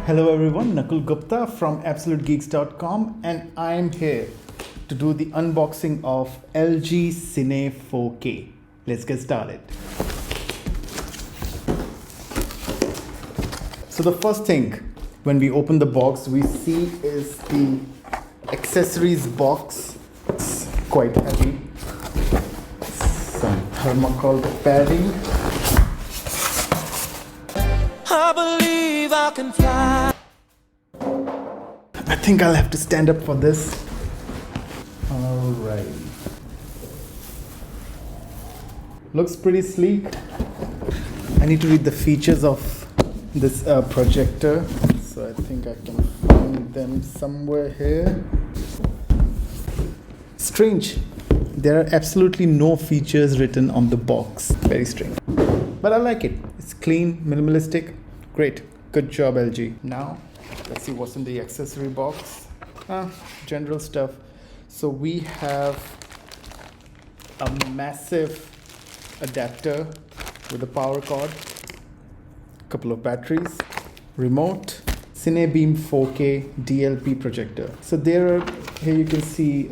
Hello everyone, Nakul Gupta from AbsoluteGeeks.com, and I'm here to do the unboxing of LG Cine 4K. Let's get started. So the first thing when we open the box we see is the accessories box. It's quite heavy. Some thermocol padding. I believe I can fly. I think I'll have to stand up for this. Alright. Looks pretty sleek. I need to read the features of this projector. So I think I can find them somewhere here. Strange. There are absolutely no features written on the box. Very strange. But I like it. It's clean, minimalistic. Great. Good job, LG. Now, let's see what's in the accessory box. General stuff. So we have a massive adapter with a power cord, couple of batteries, remote, CineBeam 4K DLP projector. So here you can see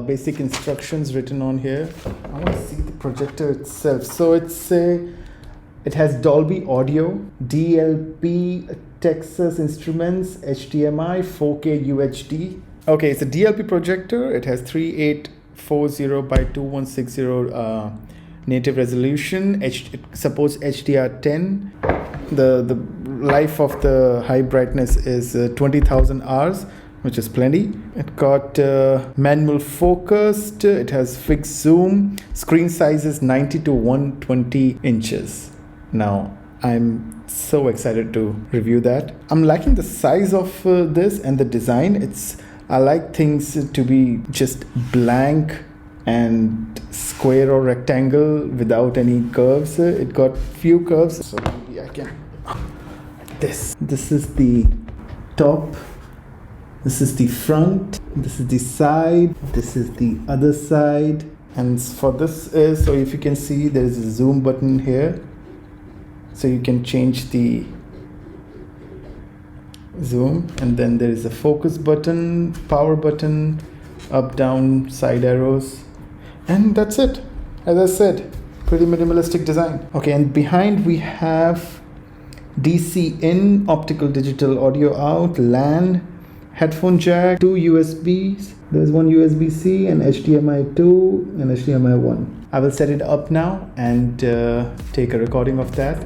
basic instructions written on here. I want to see the projector itself. So it has Dolby Audio, DLP, Texas Instruments, HDMI, 4K UHD. Okay, it's a DLP projector. It has 3840 by 2160 native resolution. It supports HDR10. The life of the high brightness is 20,000 hours, which is plenty. It got manual focused. It has fixed zoom. Screen size is 90 to 120 inches. Now, I'm so excited to review that. I'm liking the size of this and the design. I like things to be just blank and square or rectangle without any curves. It got few curves, so maybe I can. This is the top. This is the front. This is the side. This is the other side. And for this is, so if you can see, there is a zoom button here. So you can change the zoom, and then there is a focus button, power button, up, down, side arrows, and that's it. As I said, pretty minimalistic design. Okay, and behind we have DC in, optical digital audio out, LAN, headphone jack, 2 USBs. There's one USB-C and HDMI 2 and HDMI 1. I will set it up now and take a recording of that.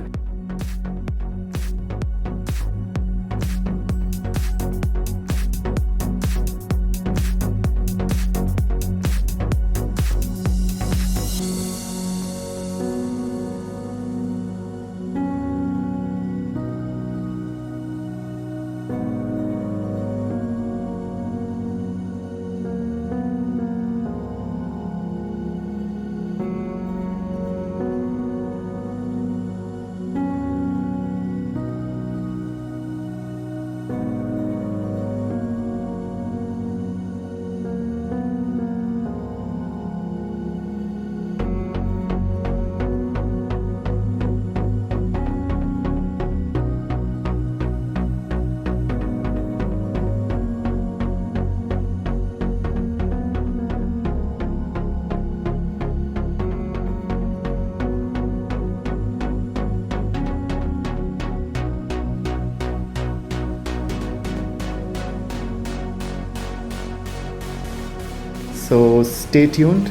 So stay tuned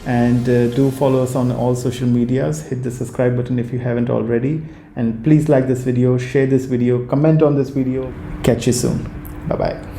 and do follow us on all social medias. Hit the subscribe button if you haven't already. And please like this video, share this video, comment on this video. Catch you soon. Bye-bye.